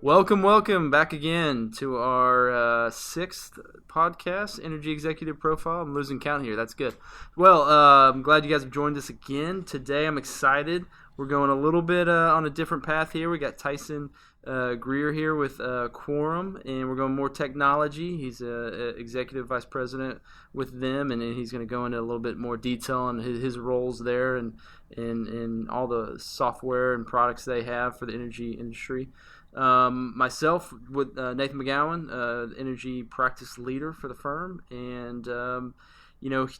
Welcome back again to our sixth podcast, Energy Executive Profile. I'm losing count here. That's good. Well, I'm glad you guys have joined us again. Today I'm excited. We're going a little bit on a different path here. We got Tyson Greer here with Quorum, and we're going more technology. He's Executive Vice President with them, and he's going to go into a little bit more detail on his roles there and all the software and products they have for the energy industry. Myself with Nathan McGowan, energy practice leader for the firm, and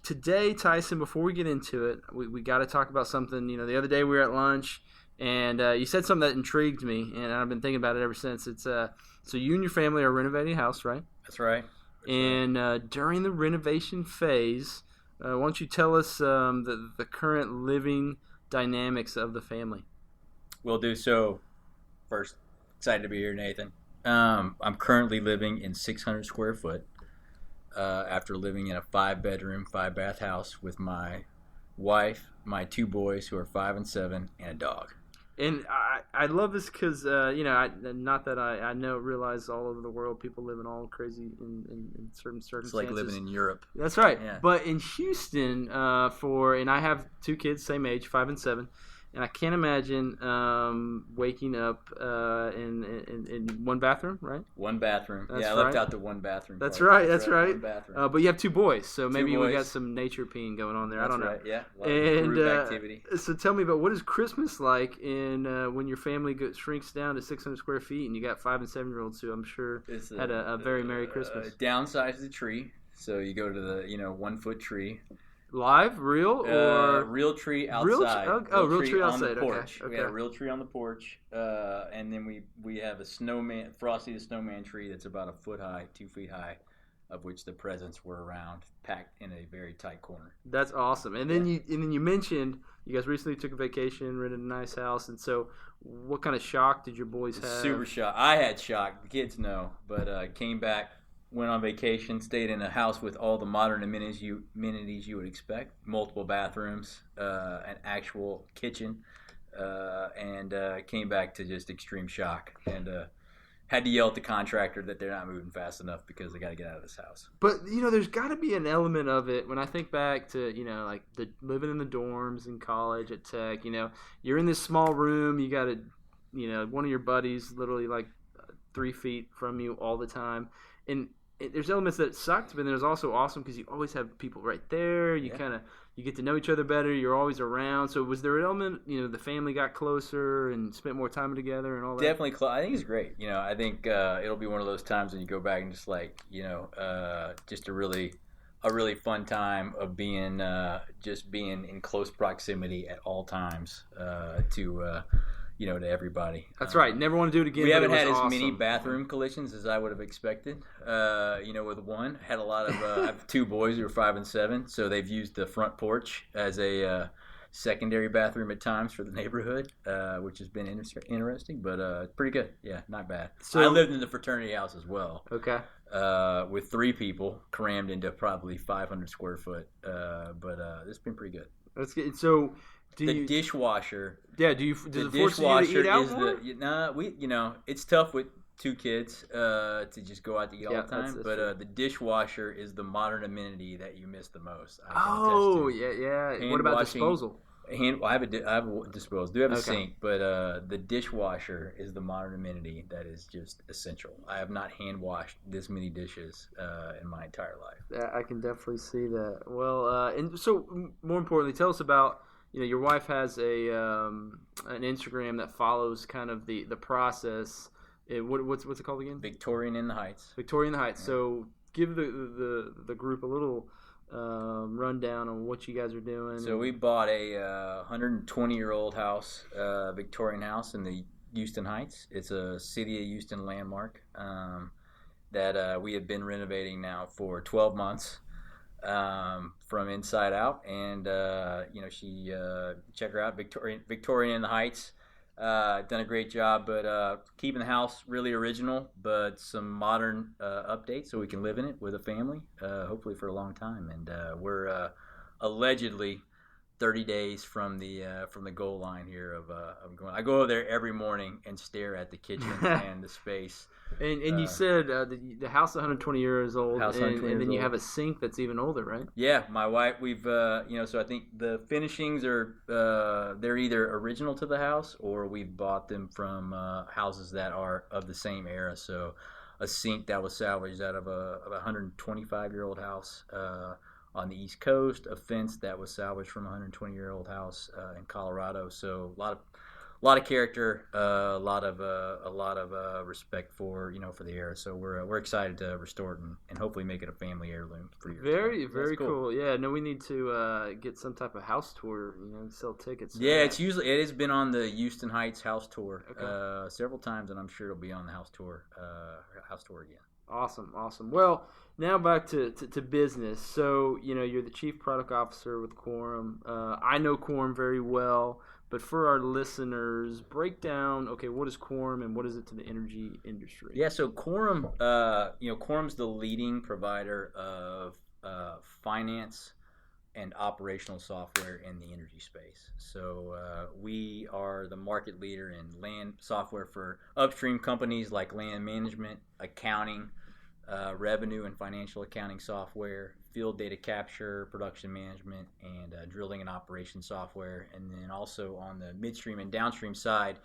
today, Tyson, before we get into it, we got to talk about something. The other day we were at lunch, and you said something that intrigued me, and I've been thinking about it ever since. It's so you and your family are renovating a house, right? That's right. During the renovation phase, why don't you tell us the current living dynamics of the family? Will do. So, first, excited to be here, Nathan. I'm currently living in 600 square foot after living in a 5-bedroom, 5-bath house with my wife, my 2 boys who are 5 and 7, and a dog. And I love this because, not that I realize all over the world people live in all crazy in certain circumstances. It's like living in Europe. That's right. Yeah. But in Houston, and I have 2 kids, same age, 5 and 7. And I can't imagine waking up in one bathroom, right? One bathroom. That's I left out the one bathroom. That's part. right. That's right. One bathroom. But you have 2 boys, so maybe 2 boys. we got some nature peeing going on there. That's I don't know. Right. Yeah. A lot of group activity. So tell me about what is Christmas like when your family shrinks down to 600 square feet and you got 5 and 7-year-olds who I'm sure had a very Merry Christmas. Downsize the tree, so you go to the 1-foot tree. Live, real, or real tree outside? Real tree on outside. the porch. Okay. We had a real tree on the porch, and then we have a snowman, Frosty the Snowman tree that's about 1 foot high, 2 feet high, of which the presents were around, packed in a very tight corner. That's awesome. And then you mentioned you guys recently took a vacation, rented a nice house, and so what kind of shock did your boys have? Super shock. I had shock. The kids know, but came back. Went on vacation, stayed in a house with all the modern amenities you would expect. Multiple bathrooms, an actual kitchen, and came back to just extreme shock. And had to yell at the contractor that they're not moving fast enough because they got to get out of this house. But, there's got to be an element of it when I think back to, like the living in the dorms in college at Tech. You're in this small room. You got one of your buddies literally like 3 feet from you all the time. And there's elements that sucked, but there's also awesome because you always have people right there. You you get to know each other better. You're always around. So was there an element, the family got closer and spent more time together and all that? Definitely. I think it's great. I think it'll be one of those times when you go back and just just a really fun time of being in close proximity at all times to everybody. That's right. Never want to do it again. We haven't had as awesome. many bathroom collisions as I would have expected. With one, had a lot of. I have 2 boys who are 5 and 7, so they've used the front porch as a secondary bathroom at times for the neighborhood, which has been interesting, but pretty good. Yeah, not bad. So I lived in the fraternity house as well. Okay. With 3 people crammed into probably 500 square foot, but it's been pretty good. That's good. So. Dishwasher. Yeah. Does it force you to eat out more? It's tough with 2 kids to just go out to eat all the time. But the dishwasher is the modern amenity that you miss the most. Yeah. What about disposal? I have a disposal. Do have a sink, but the dishwasher is the modern amenity that is just essential. I have not hand washed this many dishes in my entire life. I can definitely see that. Well, and so more importantly, tell us about. Your wife has an Instagram that follows kind of the process. What's it called again? Victorian in the Heights. Victorian in the Heights. Yeah. So give the group a little rundown on what you guys are doing. So we bought a 120-year-old house, Victorian house in the Houston Heights. It's a City of Houston landmark that we have been renovating now for 12 months. From inside out, and she check her out, Victorian in the Heights. Done a great job, but keeping the house really original, but some modern updates so we can live in it with a family, hopefully for a long time. And we're allegedly 30 days from the goal line here of going. I go over there every morning and stare at the kitchen and the space. And you said the house is 120 years old, and then you have a sink that's even older, right? Yeah, my wife. We've so I think the finishings are they're either original to the house or we've bought them from houses that are of the same era. So a sink that was salvaged out of a 125-year-old house on the East Coast, a fence that was salvaged from a 120-year-old house in Colorado. So a lot of character, a lot of respect for for the era. So we're excited to restore it and hopefully make it a family heirloom for years. Very cool. Yeah, no, we need to get some type of house tour. Sell tickets. Yeah, it has been on the Houston Heights house tour several times, and I'm sure it'll be on the house tour again. Awesome. Well, now back to business. So, you're the chief product officer with Quorum. I know Quorum very well, but for our listeners, break down, okay, what is Quorum and what is it to the energy industry? Yeah, so Quorum, Quorum's the leading provider of finance and operational software in the energy space. So we are the market leader in land software for upstream companies like land management, accounting, revenue and financial accounting software, field data capture, production management, and drilling and operation software. And then also on the midstream and downstream side,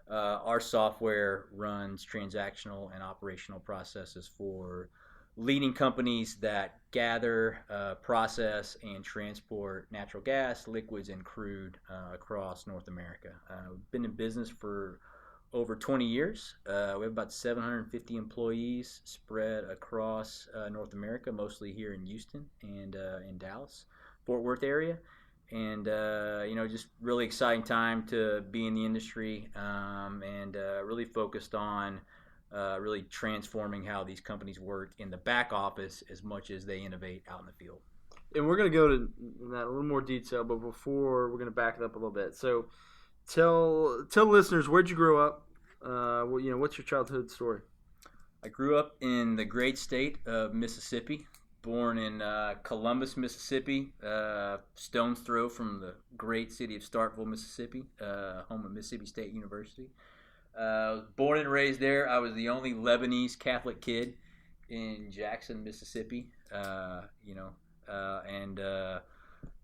our software runs transactional and operational processes for leading companies that gather, process, and transport natural gas, liquids, and crude across North America. We've been in business for over 20 years. We have about 750 employees spread across North America, mostly here in Houston and in Dallas, Fort Worth area. And, just really exciting time to be in the industry and really focused on really transforming how these companies work in the back office as much as they innovate out in the field. And we're going to go to that a little more detail, but before, we're going to back it up a little bit. So tell listeners, where'd you grow up? What's your childhood story? I grew up in the great state of Mississippi, born in Columbus, Mississippi, stone's throw from the great city of Starkville, Mississippi, home of Mississippi State University. I was born and raised there. I was the only Lebanese Catholic kid in Jackson, Mississippi, and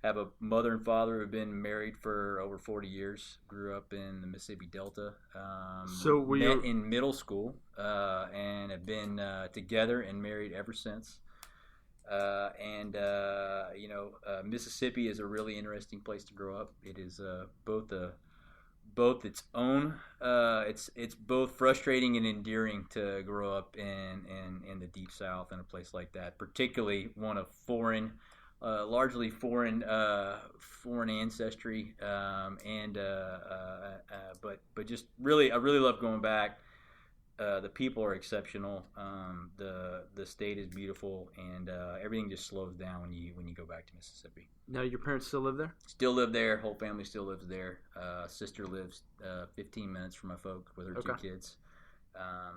have a mother and father who have been married for over 40 years. Grew up in the Mississippi Delta. So we met in middle school and have been together and married ever since. Mississippi is a really interesting place to grow up. It is both its own. It's both frustrating and endearing to grow up in the Deep South in a place like that, particularly one of largely foreign ancestry, but just really, I really love going back. The people are exceptional. The state is beautiful, and everything just slows down when you go back to Mississippi. Now, your parents still live there? Still live there. Whole family still lives there. Sister lives 15 minutes from my folks with her two kids. I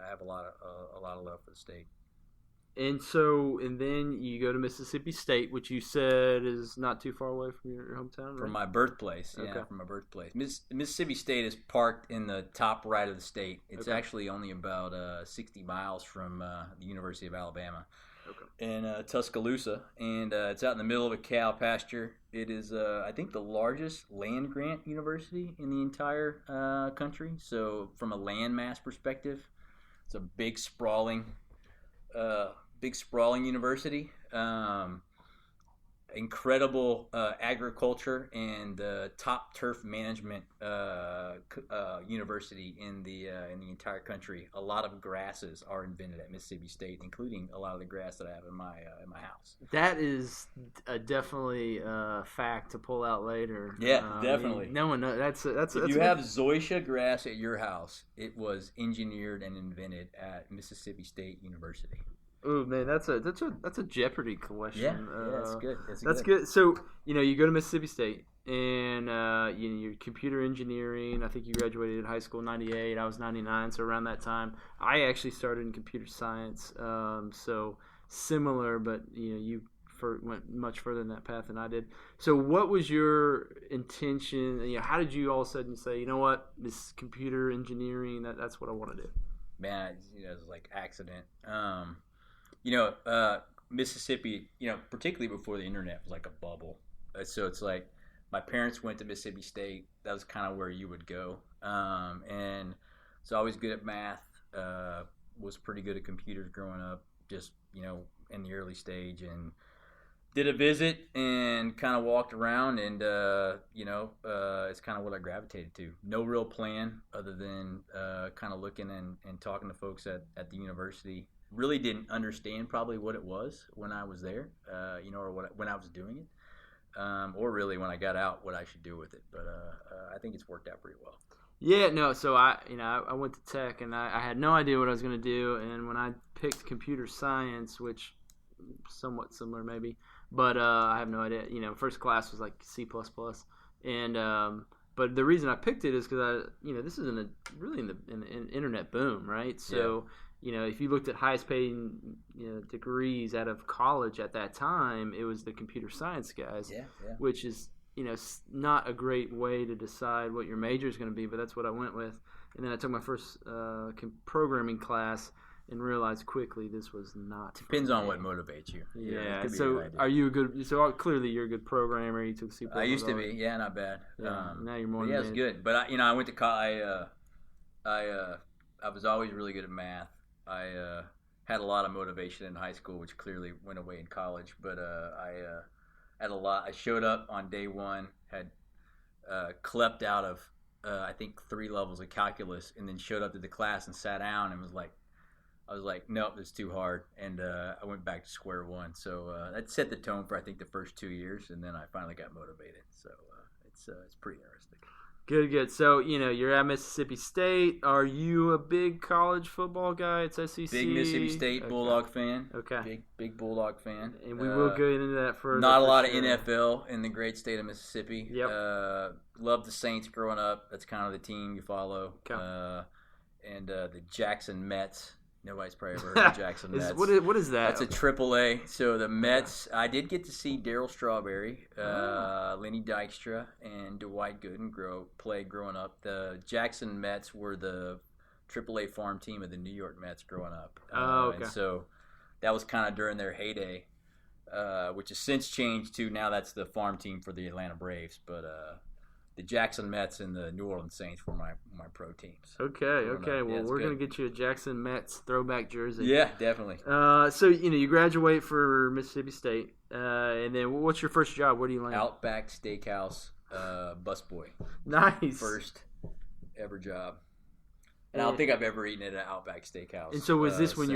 have a lot of love for the state. And then you go to Mississippi State, which you said is not too far away from your hometown, right? From my birthplace, from my birthplace. Mississippi State is parked in the top right of the state. It's actually only about 60 miles from the University of Alabama in Tuscaloosa, and it's out in the middle of a cow pasture. It is, I think, the largest land-grant university in the entire country. So from a land mass perspective, it's a big sprawling university. Incredible agriculture and top turf management university in the entire country. A lot of grasses are invented at Mississippi State, including a lot of the grass that I have in my house. That is definitely a fact to pull out later. Yeah, definitely. No one knows. That's if you have zoysia grass at your house, it was engineered and invented at Mississippi State University. Oh man, that's a Jeopardy question. Yeah, that's good. That's good. So you go to Mississippi State, and you're computer engineering. I think you graduated in high school in '98. I was '99, so around that time, I actually started in computer science. So similar, but you went much further in that path than I did. So what was your intention? How did you all of a sudden say, you know what, this computer engineering, that's what I want to do? Man, it was like accident. Mississippi, particularly before the internet was like a bubble. So it's like my parents went to Mississippi State. That was kind of where you would go. And so I was good at math, was pretty good at computers growing up, just, in the early stage, and did a visit and kind of walked around, and, it's kind of what I gravitated to. No real plan other than kind of looking and talking to folks at the university. Really didn't understand probably what it was when I was there, or when I was doing it, or really when I got out what I should do with it. But I think it's worked out pretty well. Yeah, no. So I went to tech, and I had no idea what I was going to do. And when I picked computer science, which somewhat similar maybe, but I have no idea. First class was like C++, and but the reason I picked it is because this is really in the internet boom, right? So. Yeah. If you looked at highest paying degrees out of college at that time, it was the computer science guys, which is not a great way to decide what your major is going to be, but that's what I went with. And then I took my first programming class and realized quickly this was not. Depends on what motivates you. Yeah. So are you a good? So clearly you're a good programmer. You took C++. I used to be. Yeah, not bad. Yeah, now you're more. Yeah, it's good. But I went to college. I was always really good at math. I had a lot of motivation in high school, which clearly went away in college. But I had a lot. I showed up on day one, had clept out of I think 3 levels of calculus, and then showed up to the class and sat down and was like, nope, it's too hard, and I went back to square one. So that set the tone for I think the first 2 years, and then I finally got motivated. So it's pretty interesting. Good. So, you're at Mississippi State. Are you a big college football guy? It's SEC. Big Mississippi State Bulldog fan. Okay. Big Bulldog fan. And we will get into that further. Not a lot of NFL in the great state of Mississippi. Yep. Loved the Saints growing up. That's kind of the team you follow. Okay. And the Jackson Mets. Nobody's probably ever heard of Jackson Mets. What is that? That's a AAA. So the Mets, I did get to see Darryl Strawberry, Lenny Dykstra, and Dwight Gooden play growing up. The Jackson Mets were the AAA farm team of the New York Mets growing up. Okay. And so that was kind of during their heyday, which has since changed to now that's the farm team for the Atlanta Braves. But the Jackson Mets and the New Orleans Saints were my pro teams. Okay. Well, we're going to get you a Jackson Mets throwback jersey. Yeah, definitely. So, you graduate for Mississippi State, and then what's your first job? Where do you land? Outback Steakhouse busboy. Nice. First ever job. And I don't think I've ever eaten at an Outback Steakhouse. And so was this when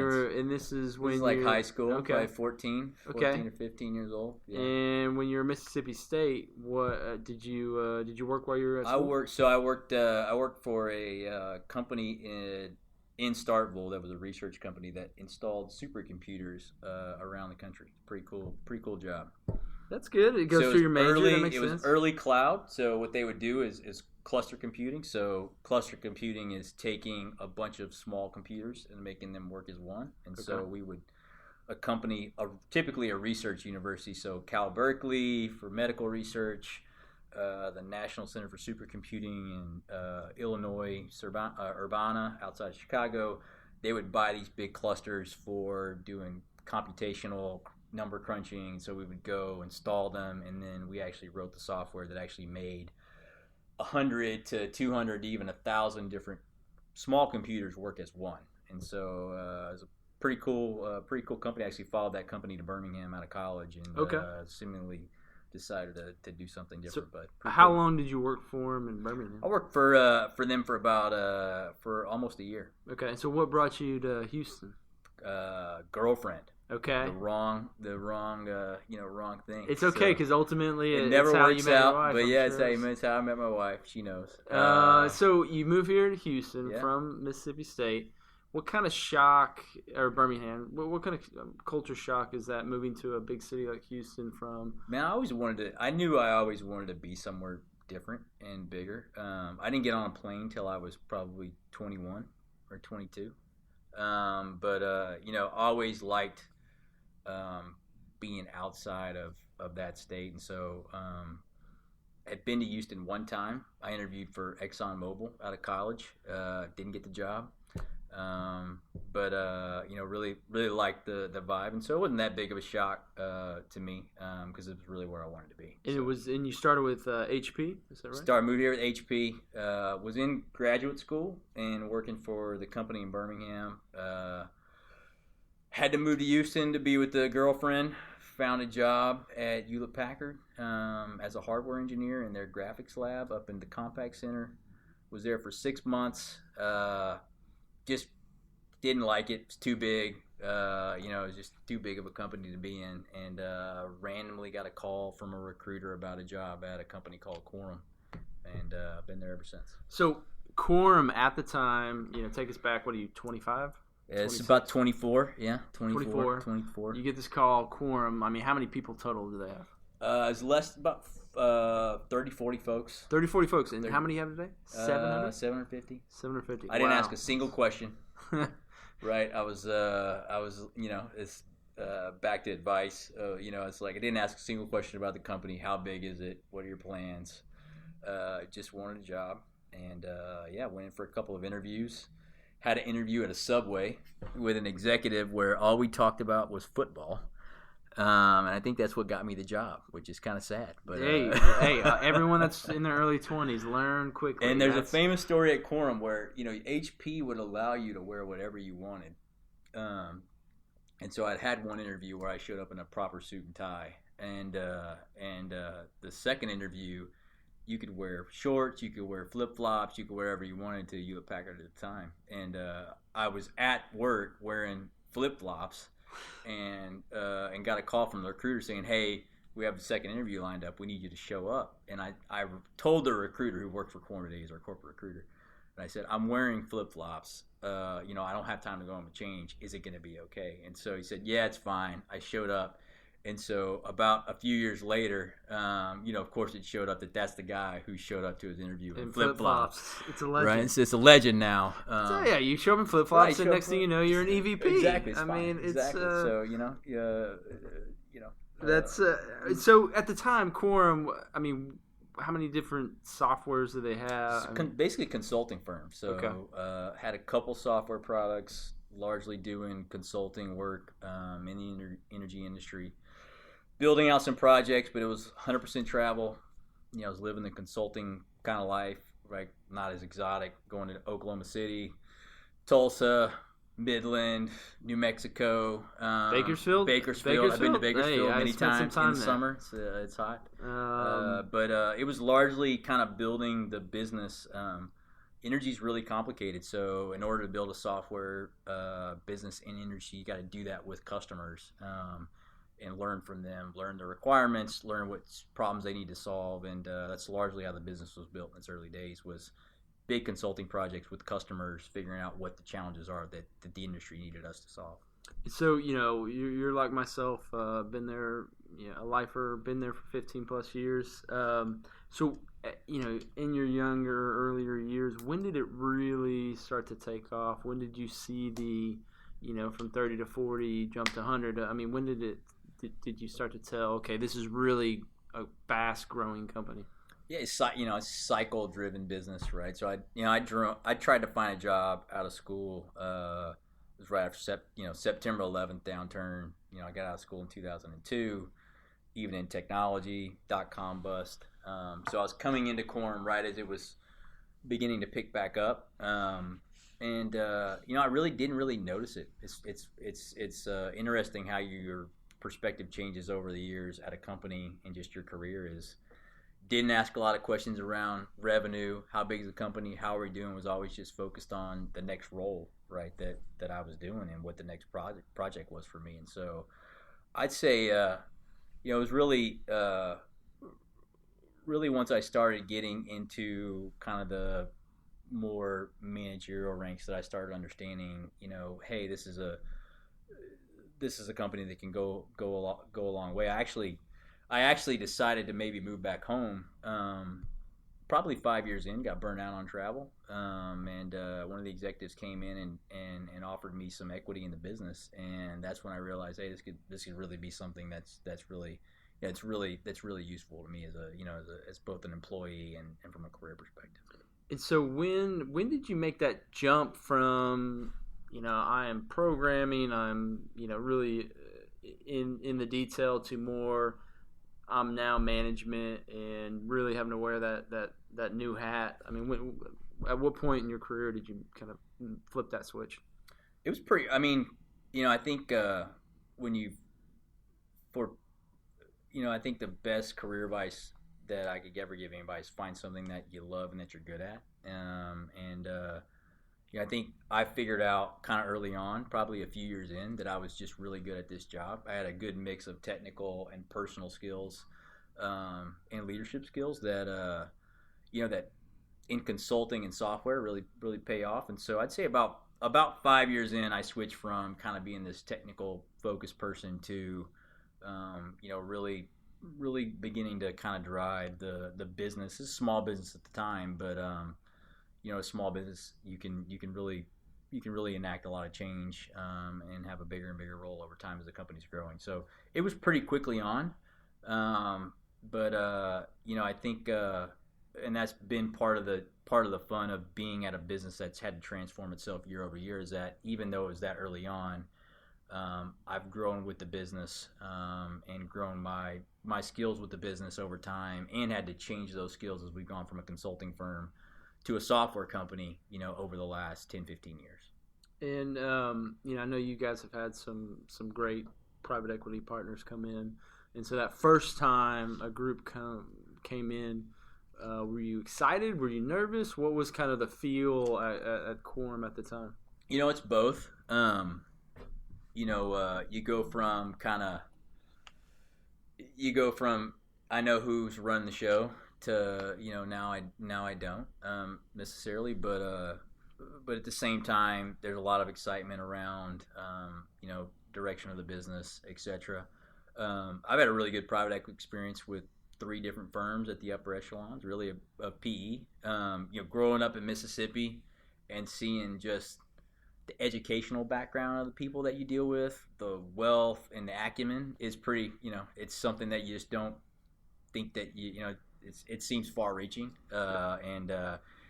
this is like high school, okay. Probably 14 or 15 years old. Yeah. And when you were at Mississippi State, what did you work while you were at school? I worked for a company in Starkville that was a research company that installed supercomputers around the country. Pretty cool job. That's good. It goes through your major. That makes sense. Was early cloud. So what they would do is cluster computing. So cluster computing is taking a bunch of small computers and making them work as one. And so we would accompany typically a research university. So Cal Berkeley for medical research, the National Center for Supercomputing in Illinois, Urbana outside Chicago. They would buy these big clusters for doing computational number crunching. So we would go install them, and then we actually wrote the software that actually made 100 to 200 to even 1,000 different small computers work as one. And so it was a pretty cool company. I actually followed that company to Birmingham out of college, and seemingly decided to do something different. So but how long did you work for them in Birmingham? I worked for them for about for almost a year. Okay, so what brought you to Houston? Girlfriend. Okay. The wrong thing. It's okay because ultimately it never works out. Wife, but it's how I met my wife. She knows. So you move here to Houston from Mississippi State. What kind of shock, or Birmingham? What kind of culture shock is that moving to a big city like Houston from? Man, I knew I always wanted to be somewhere different and bigger. I didn't get on a plane till I was probably 21 or 22. But always liked being outside of that state. And so I'd been to Houston one time. I interviewed for ExxonMobil out of college. Didn't get the job. But really liked the vibe, and so it wasn't that big of a shock to me because it was really where I wanted to be. And you started with HP, is that right? Moved here with HP. Was in graduate school and working for the company in Birmingham. Had to move to Houston to be with the girlfriend. Found a job at Hewlett Packard as a hardware engineer in their graphics lab up in the Compaq Center. Was there for 6 months. Just didn't like it. It's too big. It was just too big of a company to be in. And randomly got a call from a recruiter about a job at a company called Quorum. And I've been there ever since. So Quorum at the time, take us back, what are you, 25? It's about 24, yeah, 24. You get this call, Quorum. I mean, how many people total do they have? It's about 30, 40 folks. 30, 40 folks. And how many you have today? 700? 750. 750. I didn't ask a single question. Right? I was it's back to advice. It's like I didn't ask a single question about the company. How big is it? What are your plans? Just wanted a job. And, went in for a couple of interviews. Had an interview at a Subway with an executive where all we talked about was football. And I think that's what got me the job, which is kind of sad. But everyone that's in their early 20s, learn quickly. And there's a famous story at Quorum where, HP would allow you to wear whatever you wanted. And so I'd had one interview where I showed up in a proper suit and tie. And the second interview, you could wear shorts, you could wear flip-flops, you could wear whatever you wanted to Hewlett Packard at the time. And I was at work wearing flip-flops and got a call from the recruiter saying, hey, we have the second interview lined up. We need you to show up. And I told the recruiter who worked for Quorum today, he's our corporate recruiter, and I said, I'm wearing flip-flops. I don't have time to go home and change. Is it going to be okay? And so he said, yeah, it's fine. I showed up. And so about a few years later, of course it showed up that's the guy who showed up to his interview in flip-flops. It's a legend. Right? It's a legend now. You show up in flip-flops, and next thing you know, you're an EVP. Exactly. Exactly. So, that's so at the time, Quorum, I mean, how many different softwares do they have? Basically consulting firms. So had a couple software products, largely doing consulting work in the energy industry. Building out some projects, but it was 100% travel. I was living the consulting kind of life, right? Not as exotic, going to Oklahoma City, Tulsa, Midland, New Mexico, Bakersfield. I've been to Bakersfield many times in the summer. It's hot. But it was largely kind of building the business. Energy is really complicated, so in order to build a software business in energy, you got to do that with customers and learn from them, learn the requirements, learn what problems they need to solve, and that's largely how the business was built in its early days, was big consulting projects with customers, figuring out what the challenges are that the industry needed us to solve. So, you're like myself, been there, a lifer, been there for 15 plus years. So, in your earlier years, when did it really start to take off? When did you see the, from 30 to 40 jump to 100? I mean, when did you start to tell, okay, this is really a fast growing company? Yeah, it's cycle driven business, right? So I tried to find a job out of school. It was right after September 11th downturn. I got out of school in 2002, even in technology, .com bust. So I was coming into Quorum right as it was beginning to pick back up. I really didn't really notice it. It's interesting how your perspective changes over the years at a company and just your career is. Didn't ask a lot of questions around revenue, how big is the company, how are we doing, was always just focused on the next role, right, that I was doing and what the next project was for me. And so I'd say, it was really once I started getting into kind of the more managerial ranks that I started understanding, hey, this is a company that can go a long way. I actually decided to maybe move back home probably 5 years in, got burnt out on travel, and one of the executives came in and offered me some equity in the business, and that's when I realized, hey, this could really be something that's really that's really useful to me as a as both an employee and from a career perspective. And so when did you make that jump from I am programming, I'm really in the detail, to more I'm now management and really having to wear that new hat? I mean, at what point in your career did you kind of flip that switch? It was pretty. I mean, I think when you for I think the best career advice that I could ever give anybody is find something that you love and that you're good at. I think I figured out kind of early on, probably a few years in, that I was just really good at this job. I had a good mix of technical and personal skills and leadership skills that that in consulting and software really pay off. And so I'd say about 5 years in, I switched from kind of being this technical focused person to really beginning to kind of drive the business. It's a small business at the time, but a small business, you can really enact a lot of change and have a bigger and bigger role over time as the company's growing. So it was pretty quickly on, but I think and that's been part of the fun of being at a business that's had to transform itself year over year, is that even though it was that early on, I've grown with the business and grown my skills with the business over time, and had to change those skills as we've gone from a consulting firm to a software company, over the last 10, 15 years. And I know you guys have had some great private equity partners come in, and so that first time a group came in, were you excited? Were you nervous? What was kind of the feel at Quorum at the time? It's both. You go from I know who's running the show to now I don't necessarily, but at the same time there's a lot of excitement around direction of the business, etc. I've had a really good private equity experience with 3 different firms at the upper echelons, really of PE. Growing up in Mississippi and seeing just the educational background of the people that you deal with, the wealth and the acumen is pretty, it's something that you just don't think that it seems far-reaching, and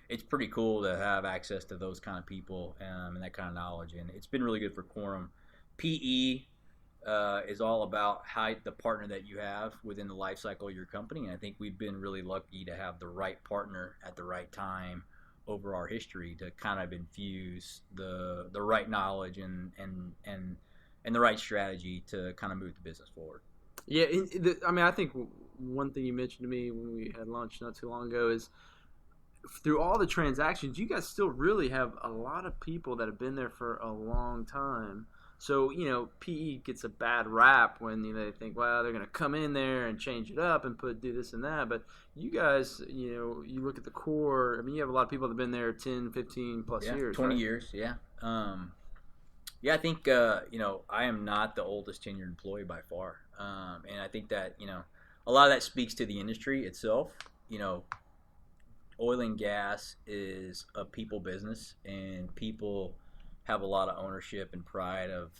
it's pretty cool to have access to those kind of people and that kind of knowledge, and it's been really good for Quorum. PE is all about how the partner that you have within the life cycle of your company, and I think we've been really lucky to have the right partner at the right time over our history to kind of infuse the right knowledge and the right strategy to kind of move the business forward. Yeah, I think one thing you mentioned to me when we had lunch not too long ago is, through all the transactions, you guys still really have a lot of people that have been there for a long time. So, PE gets a bad rap when they think, well, they're going to come in there and change it up and do this and that. But you guys, you look at the core. I mean, you have a lot of people that have been there 10, 15 plus years. 20 right? years, yeah. I think, I am not the oldest tenured employee by far. And I think that, a lot of that speaks to the industry itself. Oil and gas is a people business, and people have a lot of ownership and pride of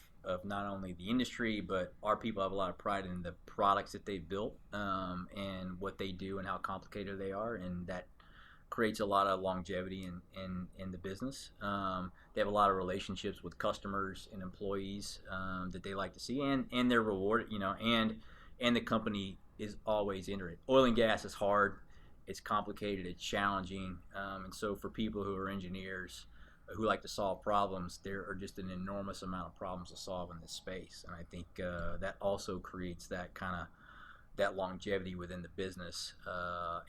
not only the industry, but our people have a lot of pride in the products that they've built and what they do and how complicated they are, and that creates a lot of longevity in the business. They have a lot of relationships with customers and employees that they like to see, and they're rewarded, and the company is always in it. Oil and gas is hard, it's complicated, it's challenging, and so for people who are engineers who like to solve problems, there are just an enormous amount of problems to solve in this space, and I think that also creates that longevity within the business,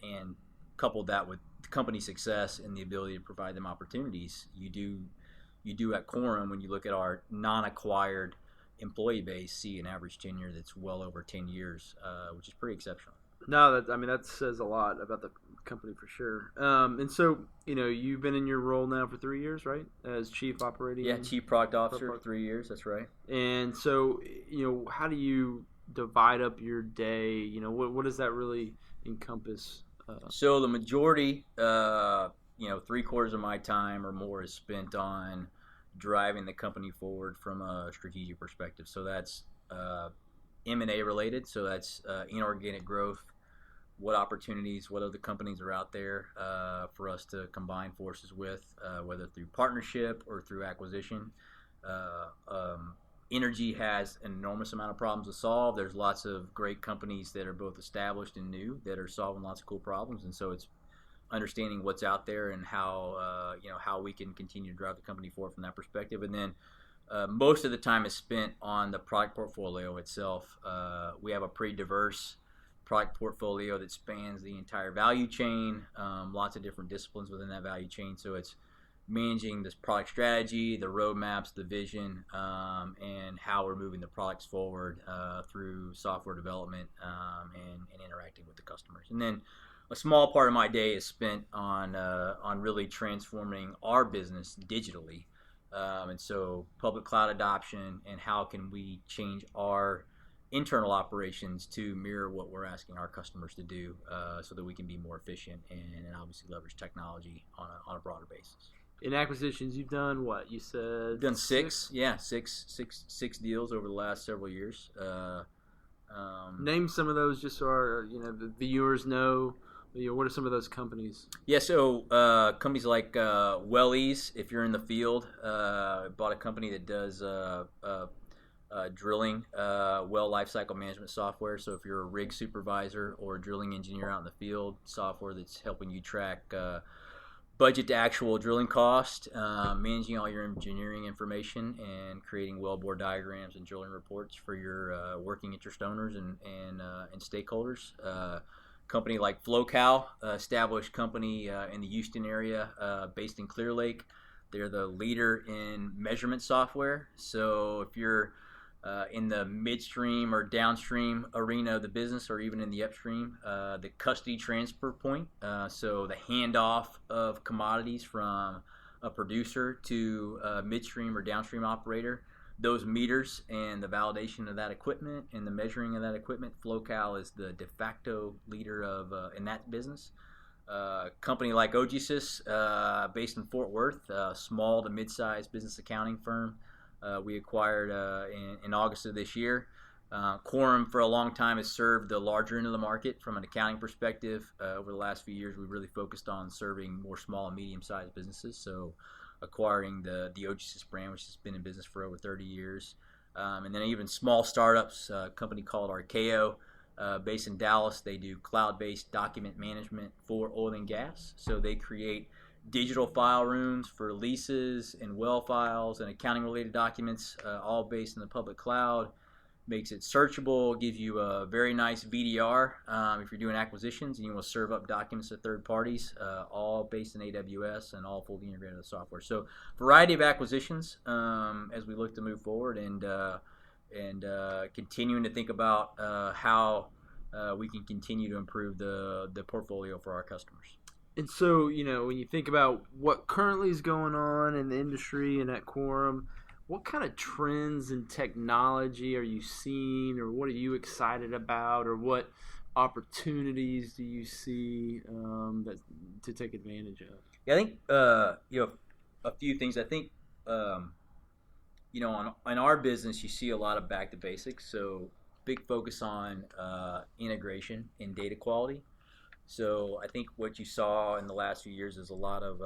and couple that with company success and the ability to provide them opportunities. You do at Quorum, when you look at our non-acquired employee base, see an average tenure that's well over 10 years, which is pretty exceptional. No, that says a lot about the company for sure. And so, you've been in your role now for 3 years, right? As chief operating. Yeah, chief product officer for 3 years. That's right. And so, how do you divide up your day? What does that really encompass So the majority, 3/4 of my time or more is spent on driving the company forward from a strategic perspective. So that's M&A related. So that's inorganic growth. What opportunities, what other companies are out there for us to combine forces with, whether through partnership or through acquisition. Energy has an enormous amount of problems to solve. There's lots of great companies that are both established and new that are solving lots of cool problems, and so it's understanding what's out there and how we can continue to drive the company forward from that perspective. And then most of the time is spent on the product portfolio itself. We have a pretty diverse product portfolio that spans the entire value chain, lots of different disciplines within that value chain. So it's managing this product strategy, the roadmaps, the vision, and how we're moving the products forward through software development and interacting with the customers. And then a small part of my day is spent on really transforming our business digitally. And so public cloud adoption and how can we change our internal operations to mirror what we're asking our customers to do so that we can be more efficient and obviously leverage technology on a broader basis. In acquisitions, you've done what? You said done six six deals over the last several years. Name some of those just so our the viewers know. What are some of those companies? Yeah, so companies like Wellies, if you're in the field, bought a company that does drilling well lifecycle management software. So if you're a rig supervisor or a drilling engineer out in the field, software that's helping you track budget to actual drilling cost, managing all your engineering information, and creating wellbore diagrams and drilling reports for your working interest owners and stakeholders. Company like FlowCal, established company in the Houston area, based in Clear Lake. They're the leader in measurement software. So if you're in the midstream or downstream arena of the business, or even in the upstream, the custody transfer point, so the handoff of commodities from a producer to a midstream or downstream operator, those meters and the validation of that equipment and the measuring of that equipment, FlowCal is the de facto leader of in that business. Company like OGSys, based in Fort Worth, small to mid-sized business accounting firm. We acquired in August of this year. Quorum for a long time has served the larger end of the market from an accounting perspective. Over the last few years, we've really focused on serving more small and medium-sized businesses. So acquiring the OGSys brand, which has been in business for over 30 years. And then even small startups, a company called Archaeo, based in Dallas. They do cloud-based document management for oil and gas. So they create digital file rooms for leases and well files and accounting related documents, all based in the public cloud. Makes it searchable, gives you a very nice VDR if you're doing acquisitions and you want to serve up documents to third parties, all based in AWS and all fully integrated with software. So variety of acquisitions as we look to move forward and continuing to think about how we can continue to improve the portfolio for our customers. And so, when you think about what currently is going on in the industry and at Quorum, what kind of trends and technology are you seeing, or what are you excited about, or what opportunities do you see to take advantage of? Yeah, I think a few things. I think in our business you see a lot of back to basics. So big focus on integration and data quality. So I think what you saw in the last few years is a lot of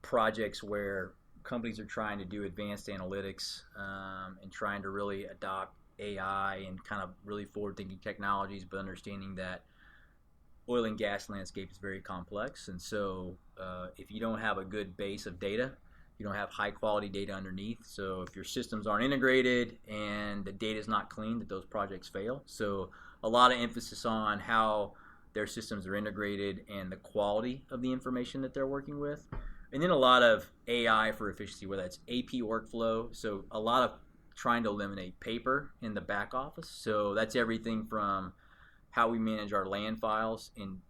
projects where companies are trying to do advanced analytics and trying to really adopt AI and kind of really forward-thinking technologies, but understanding that oil and gas landscape is very complex. And so if you don't have a good base of data, you don't have high-quality data underneath. So if your systems aren't integrated and the data is not clean, that those projects fail. So a lot of emphasis on how their systems are integrated and the quality of the information that they're working with. And then a lot of AI for efficiency, whether that's AP workflow. So a lot of trying to eliminate paper in the back office. So that's everything from how we manage our land files and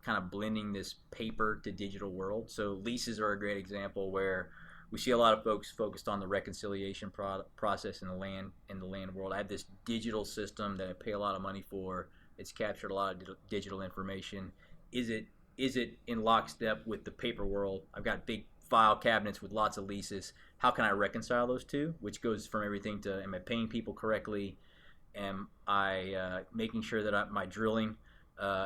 kind of blending this paper to digital world. So leases are a great example where we see a lot of folks focused on the reconciliation process in the land world. I have this digital system that I pay a lot of money for. It's captured a lot of digital information. Is it in lockstep with the paper world? I've got big file cabinets with lots of leases. How can I reconcile those two? Which goes from everything to, am I paying people correctly? Am I making sure that my drilling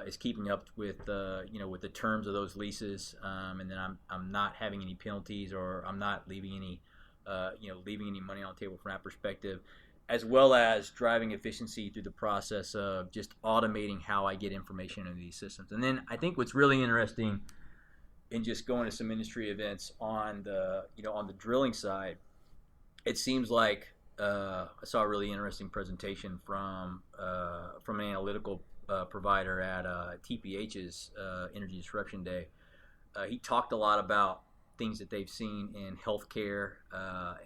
is keeping up with with the terms of those leases, and then I'm not having any penalties, or I'm not leaving any money on the table from that perspective, as well as driving efficiency through the process of just automating how I get information into these systems. And then I think what's really interesting in just going to some industry events on the drilling side, it seems like I saw a really interesting presentation from an analytical provider at TPH's Energy Disruption Day. He talked a lot about things that they've seen in healthcare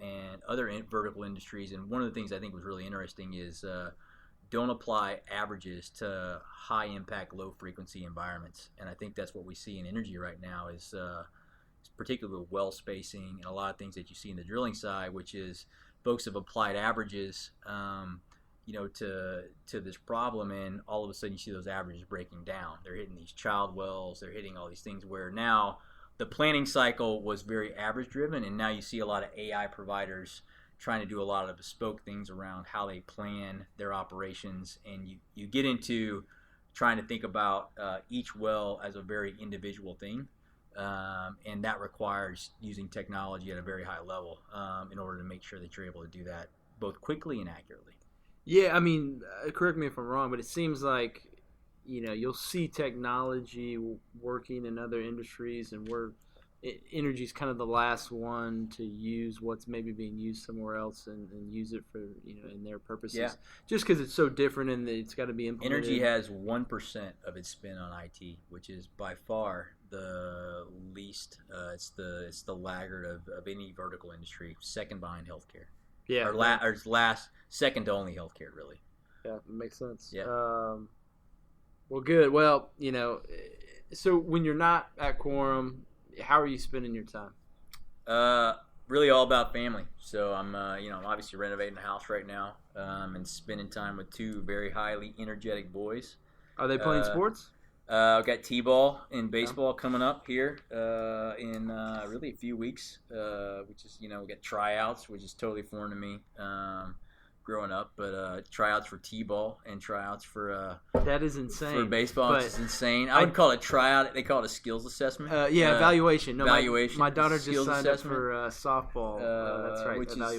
and other vertical industries. And one of the things I think was really interesting is don't apply averages to high impact, low frequency environments. And I think that's what we see in energy right now is particularly with well spacing and a lot of things that you see in the drilling side, which is folks have applied averages to this problem, and all of a sudden you see those averages breaking down. They're hitting these child wells, they're hitting all these things where now the planning cycle was very average driven, and now you see a lot of AI providers trying to do a lot of bespoke things around how they plan their operations, and you get into trying to think about each well as a very individual thing, and that requires using technology at a very high level in order to make sure that you're able to do that both quickly and accurately. Yeah, I mean, correct me if I'm wrong, but it seems like you'll see technology working in other industries, and energy is kind of the last one to use what's maybe being used somewhere else and use it for in their purposes. Yeah. Just because it's so different and it's got to be implemented. Energy has 1% of its spend on IT, which is by far the least. It's the laggard of any vertical industry, second behind healthcare. Yeah, or last, second to only healthcare, really. Yeah, that makes sense. Yeah. Well, good. Well, so when you're not at Quorum, how are you spending your time? Really all about family. So I'm obviously renovating the house right now, and spending time with two very highly energetic boys. Are they playing sports? I've got t-ball and baseball coming up here in really a few weeks, which is, we got tryouts, which is totally foreign to me growing up, but tryouts for t-ball and tryouts for that is insane. For baseball, it's insane. I would call it a tryout. They call it a skills assessment. Evaluation. No, evaluation. My daughter just signed up for softball. That's right.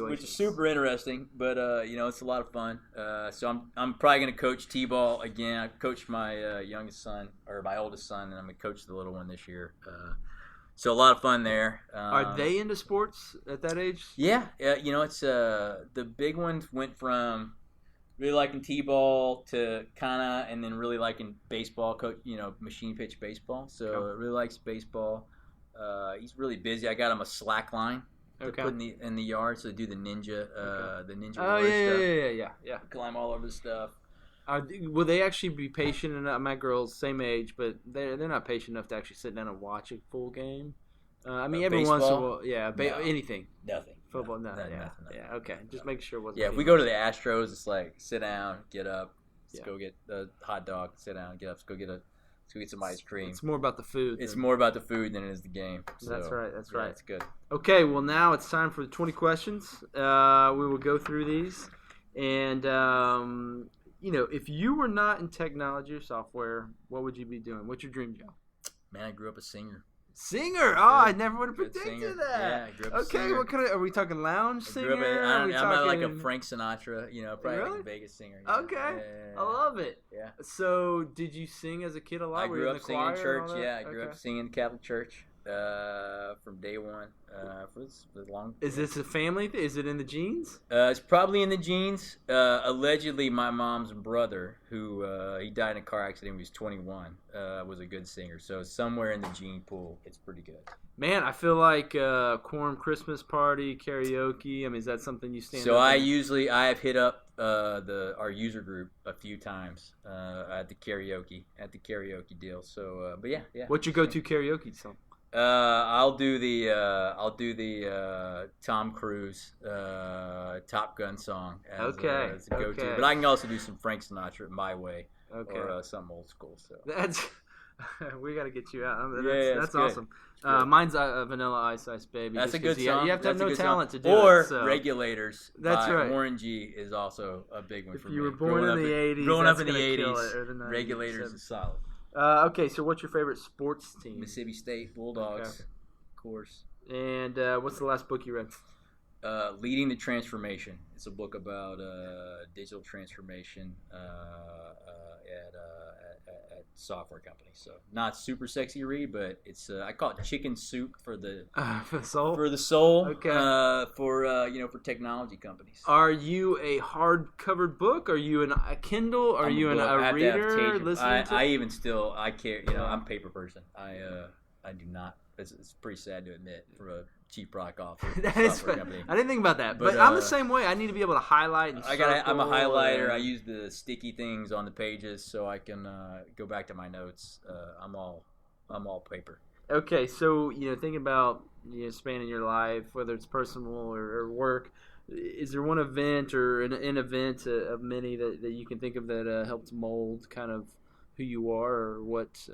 Which is super interesting, but it's a lot of fun. So I'm probably going to coach t-ball again. I coached my youngest son, or my oldest son, and I'm going to coach the little one this year. So a lot of fun there. Are they into sports at that age? Yeah. It's the big ones went from really liking t-ball to kind of, and then really liking baseball, machine pitch baseball. So really likes baseball. He's really busy. I got him a slack line to put in the yard, so they do the ninja stuff. Yeah. Climb all over the stuff. Will they actually be patient enough? My girl's same age, but they're not patient enough to actually sit down and watch a full game. Every baseball? once in a while, no. Anything. Nothing. Football, nothing. Yeah, okay. Just making sure it wasn't. Yeah, if we go to the Astros, it's like sit down, get up, let's go get a hot dog, sit down, get up, let's go get some ice cream. It's more about the food. It's more about the food than it is the game. So, that's right. It's good. Okay, well now it's time for the 20 questions. We will go through these, and if you were not in technology or software, what would you be doing? What's your dream job? Man, I grew up a singer. Singer? Oh, I never would have predicted that. Yeah, I grew up a singer. Okay, what kind of? Are we talking lounge singer? I'm like a Frank Sinatra, probably really? like a Vegas singer. Okay, I love it. Yeah. So, did you sing as a kid a lot? I grew up singing in church. Yeah, I grew up singing in the Catholic Church from day one. For long. Is this a family thing? Is it in the genes? It's probably in the genes. Allegedly, my mom's brother, who he died in a car accident when he was 21, was a good singer. So somewhere in the gene pool, it's pretty good. Man, I feel like Quorum Christmas party, karaoke. I mean, is that something you stand up? So I have hit up our user group a few times at the karaoke deal. So, but yeah. What's your go-to karaoke song? I'll do the Tom Cruise Top Gun song as a go-to. But I can also do some Frank Sinatra my way. Okay. or something old school. So That's we got to get you out. That's good. awesome. Mine's Vanilla Ice Baby. That's a just 'cause good song. You have to have That's a no good talent song. to do or it. So. Regulators That's by right. Warren G is also a big one if for you me. were born in the 80s, growing that's up in the gonna kill 80s, it, or the 90s, Regulators is solid. Okay, so what's your favorite sports team? Mississippi State Bulldogs, Okay. of course. And what's the last book you read? Leading the Transformation. It's a book about digital transformation at software companies. So not super sexy read, but it's I call it chicken soup for the soul. For the soul. Okay. For technology companies. Are you a hard-covered book? Are you a Kindle? Are you a reader? Listening to? I even still care. I'm a paper person. I do not. It's pretty sad to admit from a chief product officer. Company. I didn't think about that, but I'm the same way. I need to be able to highlight and I'm a highlighter. I use the sticky things on the pages so I can go back to my notes. I'm all paper. Okay, so thinking about spanning your life, whether it's personal or work, is there one event or an event of many that you can think of that helped mold kind of who you are or what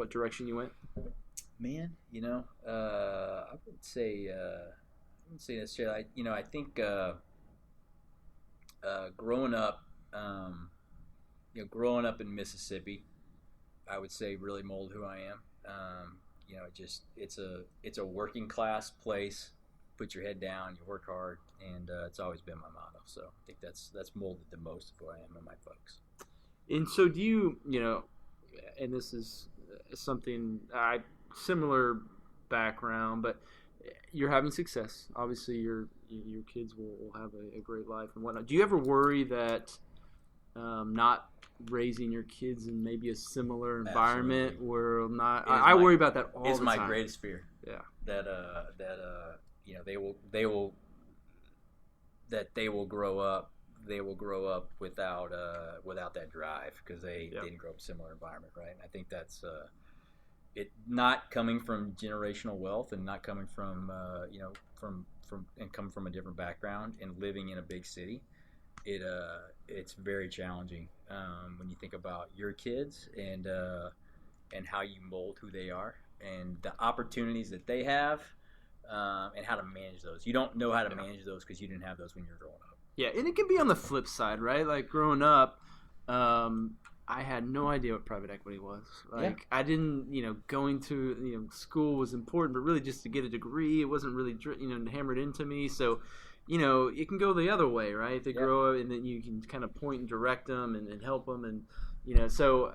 direction you went? Man, I would say necessarily. I think growing up, growing up in Mississippi, I would say really molded who I am. It's a working class place. Put your head down, you work hard, and it's always been my motto. So I think that's molded the most of who I am and my folks. And so, do you and this is something similar background, but you're having success. Obviously, your kids will have a great life and whatnot. Do you ever worry that not raising your kids in maybe a similar environment Absolutely. where not? I worry about that all the time. It's my greatest fear. Yeah. That they will grow up. They will grow up without that drive because they didn't grow up in a similar environment, right? And I think that's it. Not coming from generational wealth and not coming from coming from a different background and living in a big city. It's very challenging when you think about your kids and how you mold who they are and the opportunities that they have and how to manage those. You don't know how to manage those because you didn't have those when you were growing up. Yeah, and it can be on the flip side, right? Like growing up, I had no idea what private equity was. I didn't, going to school was important, but really just to get a degree, it wasn't really hammered into me. So, it can go the other way, right? They grow up, and then you can kind of point and direct them and help them, and so.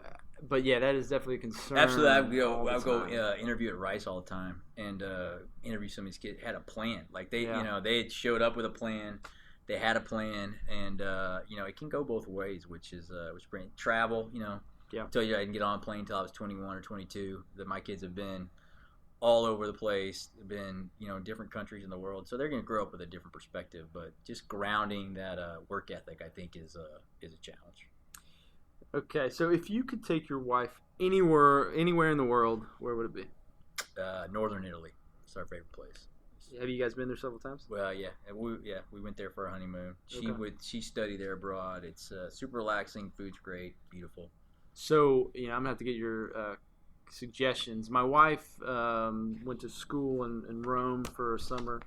But yeah, that is definitely a concern. Absolutely, I would go interview at Rice all the time and interview some of these kids. Had a plan, like they had showed up with a plan. They had a plan, and it can go both ways, which brings travel. I tell you I didn't get on a plane until I was 21 or 22. That my kids have been all over the place, been different countries in the world, so they're going to grow up with a different perspective. But just grounding that work ethic, I think, is a challenge. Okay, so if you could take your wife anywhere in the world, where would it be? Northern Italy. It's our favorite place. Have you guys been there several times? Well, yeah, we went there for a honeymoon. She studied there abroad. It's super relaxing. Food's great, beautiful. So I'm gonna have to get your suggestions. My wife went to school in Rome for a summer.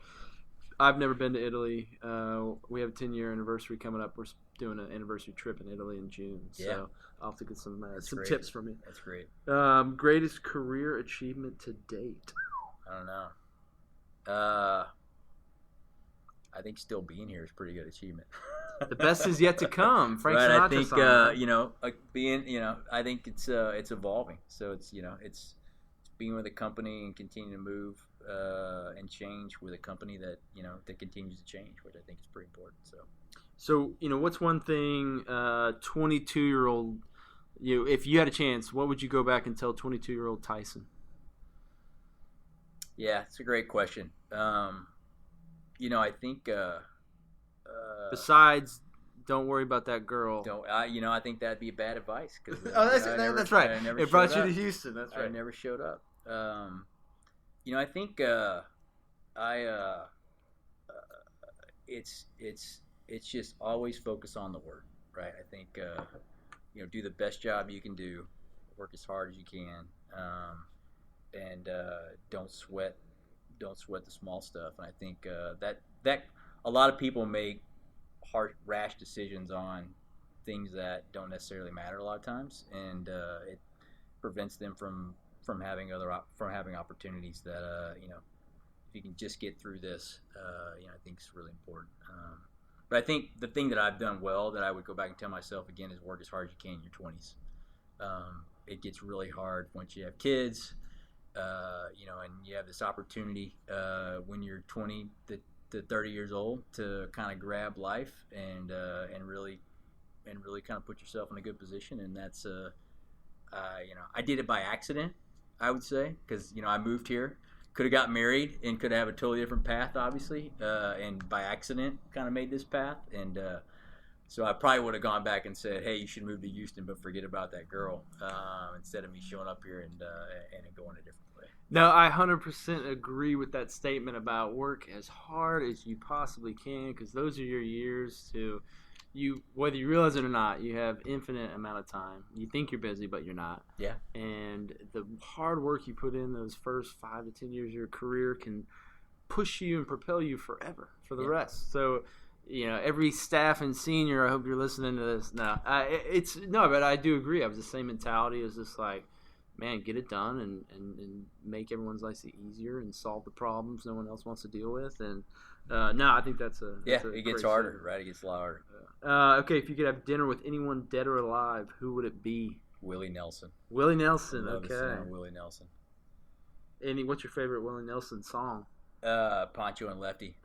I've never been to Italy. We have a 10-year anniversary coming up. We're doing an anniversary trip in Italy in June. So I'll have to get some tips from you. That's great. Greatest career achievement to date? I don't know. I think still being here is a pretty good achievement. The best is yet to come. Frank Sinatra. I think I think it's evolving. So it's being with a company and continuing to move and change with a company that that continues to change, which I think is pretty important. So what's one thing 22-year-old if you had a chance, what would you go back and tell 22-year-old Tyson? Yeah, it's a great question. I think besides, don't worry about that girl. I think that'd be bad advice because that's right. It brought you to Houston. That's right. I never showed up. I think it's just always focus on the work, right? I think do the best job you can do, work as hard as you can, and don't sweat the small stuff. And I think that a lot of people make rash decisions on things that don't necessarily matter a lot of times, and it prevents them from having opportunities that if you can just get through this, I think it's really important. But I think the thing that I've done well that I would go back and tell myself again is work as hard as you can in your 20s. It gets really hard once you have kids, and you have this opportunity when you're 20 to 30 years old to kind of grab life and really kind of put yourself in a good position. And that's I did it by accident, I would say, because I moved here. Could have got married and could have a totally different path, obviously, and by accident kind of made this path. And so I probably would have gone back and said, hey, you should move to Houston, but forget about that girl, instead of me showing up here and going a different way. No, I 100% agree with that statement about work as hard as you possibly can, because those are your years to whether you realize it or not, you have infinite amount of time. You think you're busy, but you're not. Yeah. And the hard work you put in those first 5 to 10 years of your career can push you and propel you forever for the rest. So, every staff and senior, I hope you're listening to this. No, but I do agree. I was the same mentality. It was just like, man, get it done and make everyone's life easier and solve the problems no one else wants to deal with. And no, I think that's a it gets harder, right? It gets a lot harder. Okay, if you could have dinner with anyone dead or alive, who would it be? Willie Nelson. Willie Nelson, I love okay. the song Willie Nelson. What's your favorite Willie Nelson song? Poncho and Lefty.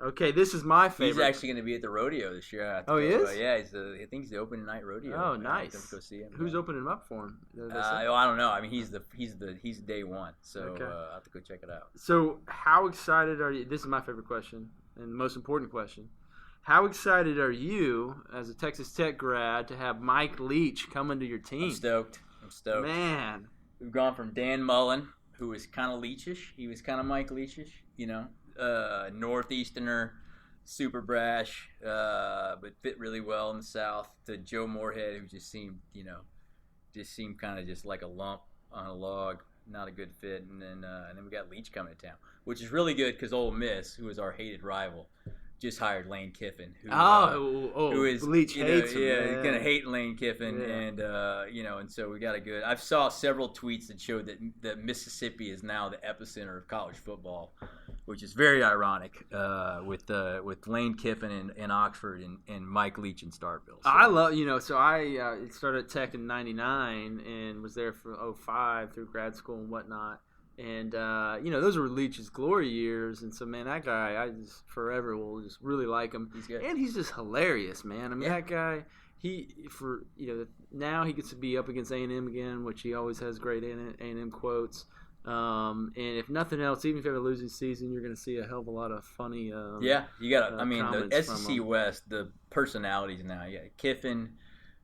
Okay, this is my favorite. He's actually going to be at the rodeo this year. He is? Yeah, I think he's the opening night rodeo. Oh, nice. Go see him. Who's opening him up for him? I don't know. I mean, he's day one, so okay. I'll have to go check it out. So, how excited are you? This is my favorite question and the most important question. How excited are you as a Texas Tech grad to have Mike Leach come into your team? I'm stoked. Man. We've gone from Dan Mullen, who was kind of Leachish. He was kind of Mike Leachish, Northeasterner, super brash, but fit really well in the South, to Joe Moorhead, who just seemed kind of just like a lump on a log, not a good fit. And then we got Leach coming to town, which is really good because Ole Miss, who is our hated rival, just hired Lane Kiffin, who is Leach hates him. Yeah, gonna hate Lane Kiffin, and and so we got a good. I saw several tweets that showed that Mississippi is now the epicenter of college football, which is very ironic with Lane Kiffin in Oxford and Mike Leach in Starkville. So. I love So I started at Tech in '99 and was there for 05 through grad school and whatnot. And, those were Leach's glory years. And so, man, that guy, I just forever will just really like him. He's good. And he's just hilarious, man. I mean, that guy, now he gets to be up against A&M again, which he always has great A&M quotes. And if nothing else, even if you have a losing season, you're going to see a hell of a lot of funny you got to, the SEC West, the personalities now. Yeah, Kiffin,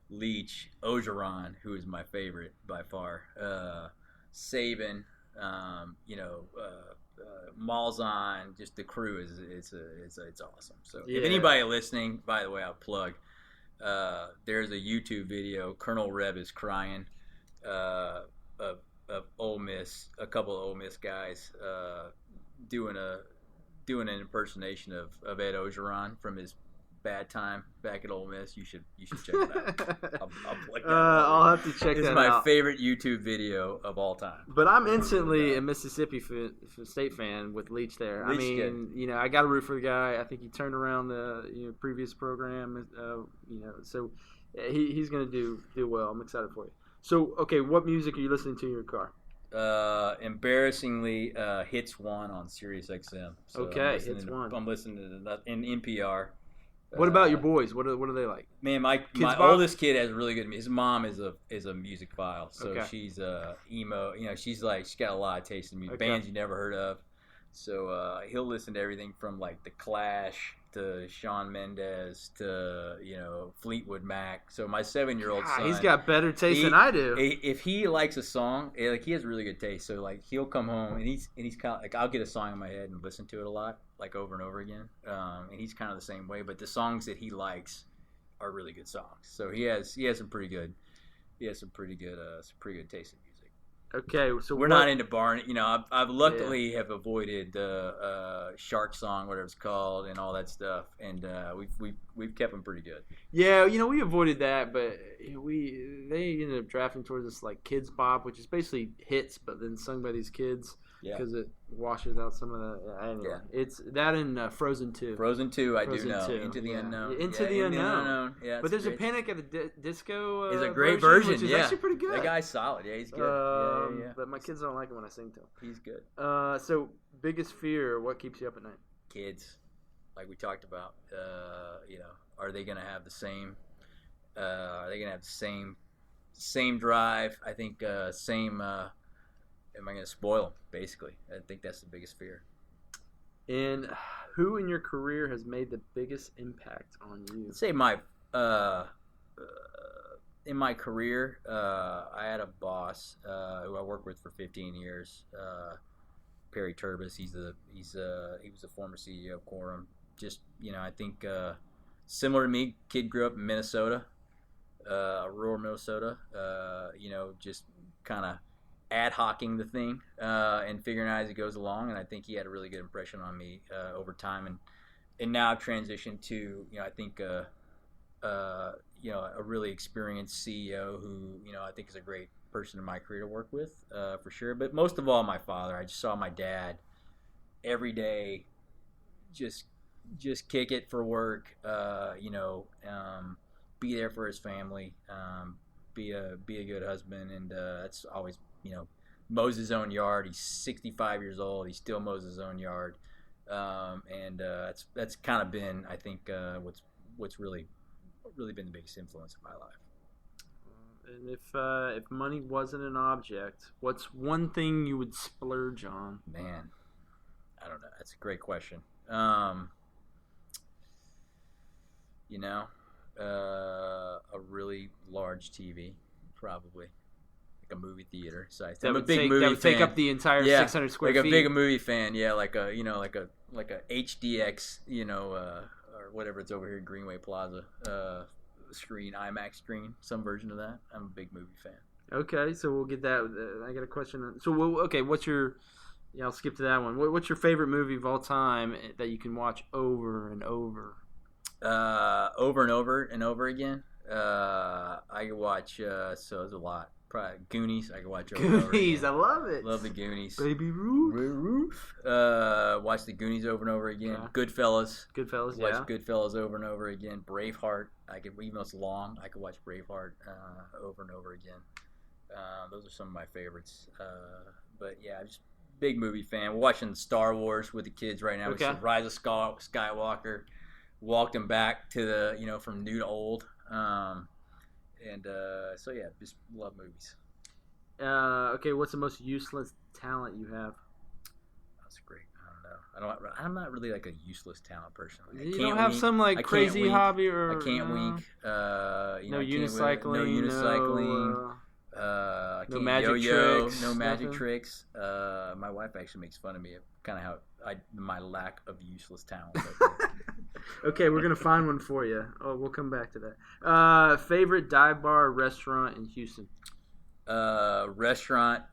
Leach, Ogeron, who is my favorite by far, Saban. Malzahn, just the crew it's awesome. So if anybody listening, by the way, I'll plug. There's a YouTube video. Colonel Reb is crying of Ole Miss, a couple of Ole Miss guys doing an impersonation of Ed Ogeron from his bad time back at Ole Miss. You should check it out. I'll plug that I'll have to check that out. It's my favorite YouTube video of all time. But I'm instantly a Mississippi State fan with Leach there. Leach I got to root for the guy. I think he turned around the previous program. So he's going to do well. I'm excited for you. So, okay, what music are you listening to in your car? Embarrassingly, Hits One on Sirius XM. So okay, Hits One. I'm listening to that in NPR. What about your boys? What are they like? Man, my oldest kid has really good. His mom is a music file, so she's emo. She's got a lot of taste in music, bands you never heard of. So he'll listen to everything from like The Clash to Shawn Mendes to Fleetwood Mac. So my 7-year-old son, he's got better taste than I do. If he likes a song, he has really good taste. So he'll come home and he's kind of like, I'll get a song in my head and listen to it a lot, like over and over again. And he's kind of the same way. But the songs that he likes, are really good songs. So he has some pretty good taste in music. Okay, so we're not into barn. I've luckily have avoided the Shark Song, whatever it's called, and all that stuff, and we've kept them pretty good. Yeah, we avoided that, but they ended up drafting towards this like kids bop, which is basically hits, but then sung by these kids because it washes out some of the. Anyway, it's that in Frozen 2. Frozen 2, I do know. 2. Into the Unknown. Into the Unknown. Yeah, but there's a Panic at the Disco. It's a great version. Which is actually pretty good. That guy's solid. Yeah, he's good. Yeah. But my kids don't like it when I sing to them. He's good. So biggest fear, what keeps you up at night? Kids, like we talked about. Are they gonna have the same? Are they gonna have the same drive? I think same. Am I going to spoil them, basically? I think that's the biggest fear. And who in your career has made the biggest impact on you? I'd say in my career, I had a boss who I worked with for 15 years, Perry Turbis. He was a former CEO of Quorum. Just, I think similar to me, kid grew up in Minnesota, rural Minnesota, just kind of ad hocing the thing and figuring out as it goes along, and I think he had a really good impression on me over time, and now I've transitioned to I think a really experienced CEO who I think is a great person in my career to work with for sure. But most of all, my father. I just saw my dad every day just kick it for work, be there for his family, be a good husband, and that's always mows his own yard. He's 65 years old. He still mows his own yard, and that's kind of been, I think, what's really been the biggest influence in my life. And if money wasn't an object, what's one thing you would splurge on? Man, I don't know. That's a great question. A really large TV, probably. A movie theater size. I'm a big movie fan. That would take up the entire 600 square feet. Like a big movie fan, like a HDX, or whatever it's over here, Greenway Plaza, screen, IMAX screen, some version of that. I'm a big movie fan. Okay, so we'll get that. I got a question. What's your? Yeah, I'll skip to that one. What's your favorite movie of all time that you can watch over and over? Over and over and over again. I could watch. So there's a lot. Probably Goonies. I could watch over Goonies. And over again. I love it. Love the Goonies. Baby Ruth. Watch the Goonies over and over again. Yeah. Goodfellas. Watch Goodfellas over and over again. Braveheart. Even though it's long, I could watch Braveheart over and over again. Those are some of my favorites. But yeah, I'm just a big movie fan. We're watching Star Wars with the kids right now. Okay. We see Rise of Skywalker. Walked them back to the from new to old. So yeah, just love movies. Okay, what's the most useless talent you have? That's great. I don't know. I'm not really like a useless talent person. You don't have some like crazy hobby or I can't wink. No unicycling. No unicycling. No magic tricks. No magic tricks. My wife actually makes fun of me of kind of my lack of useless talent. Okay, we're gonna find one for you. Oh, we'll come back to that. Favorite dive bar or restaurant in Houston? Restaurant.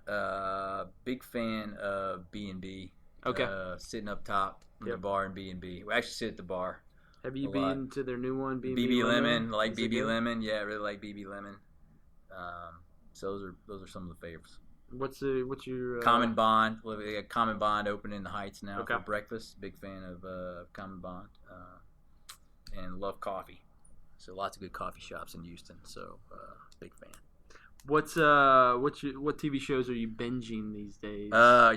Big fan of B&B. Okay. Sitting up top in the bar in B&B. We actually sit at the bar. Have you been to their new one, B&B? BB Lemon. I like BB Lemon. Yeah, I really like BB Lemon. So those are some of the favorites. What's your Common Bond? We got Common Bond open in the Heights now for breakfast. Big fan of Common Bond, and love coffee. So lots of good coffee shops in Houston. So big fan. What TV shows are you binging these days?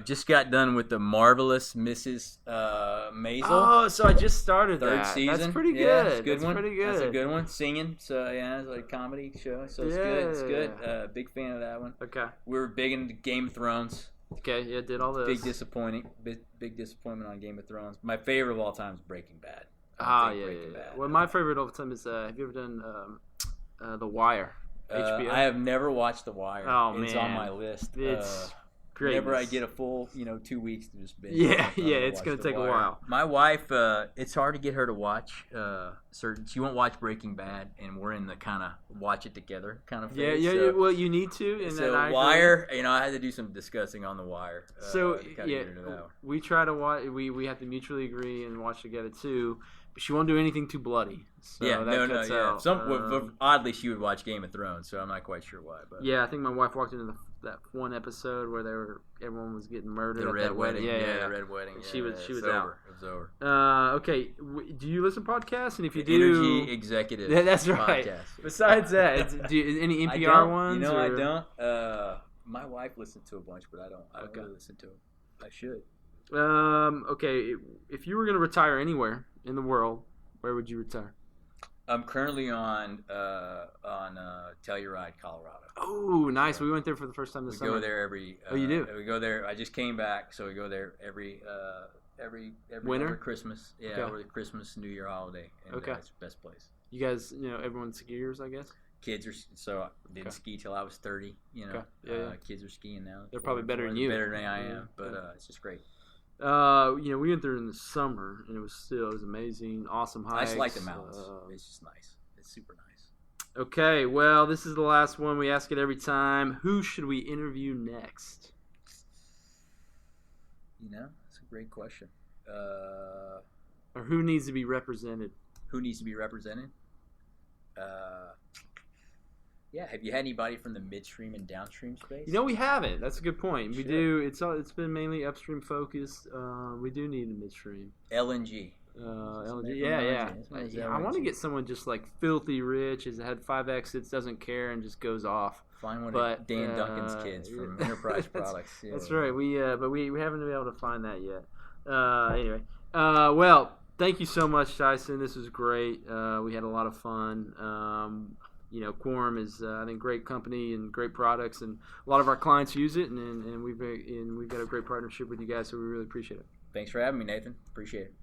Just got done with the Marvelous Mrs. Maisel. Oh, so I just started third season. That's pretty good. Yeah, it's a good That's one. Pretty good. That's a good one. Singing. So yeah, it's like a comedy show. So it's good. It's good. Big fan of that one. Okay. We were big into Game of Thrones. Okay. Yeah, did all this. Big disappointment on Game of Thrones. My favorite of all time is Breaking Bad. Breaking Bad. Well, my favorite of all time is. Have you ever done The Wire? HBO. I have never watched The Wire. Oh, it's man. on my list. It's Great. Whenever I get a full 2 weeks to just binge. Yeah, it's gonna take a while. My wife, it's hard to get her to watch certain. She won't watch Breaking Bad, and we're in the kind of watch it together kind of phase. Yeah. So, Well, you need to. And so then Wire, I had to do some discussing on the Wire. So we try to watch. We have to mutually agree and watch together too. But she won't do anything too bloody. So Out. Oddly, she would watch Game of Thrones, so I'm not quite sure why. But yeah, I think my wife walked into that one episode where everyone was getting murdered. The at Red that Wedding. Yeah, the Red Wedding. She was out. out. It was over. Okay. Do you listen to podcasts? And if you do, Energy Executive. That's right. Podcast. Besides that, any NPR ones? I don't. My wife listens to a bunch, but I don't. I don't really listen to them. I should. Okay. If you were going to retire anywhere in the world, where would you retire? I'm currently on Telluride, Colorado. Oh, nice. We went there for the first time this summer. We go there every. Oh, you do? We go there. I just came back, so we go there every winter, over Christmas. Yeah, over the Christmas, New Year holiday. And, it's the best place. You guys, everyone's skiers, I guess. Kids are didn't ski till I was 30. Kids are skiing now. They're probably better than you. Better than I am, but it's just great. We went there in the summer, and it was amazing, awesome hikes. I just like the mountains. It's just nice. It's super nice. Okay, well, this is the last one. We ask it every time. Who should we interview next? That's a great question. Or who needs to be represented? Who needs to be represented? Have you had anybody from the midstream and downstream space? We haven't. That's a good point. We do. It's been mainly upstream focused. We do need a midstream. LNG. LNG. Yeah. I want to get someone just like filthy rich, has had 5 exits, doesn't care, and just goes off. Find one of Dan Duncan's kids from Enterprise Products. Yeah, that's right. We haven't been able to find that yet. Anyway. Well, thank you so much, Tyson. This was great. We had a lot of fun. Quorum is, I think, great company and great products, and a lot of our clients use it, and we've got a great partnership with you guys, so we really appreciate it. Thanks for having me, Nathan. Appreciate it.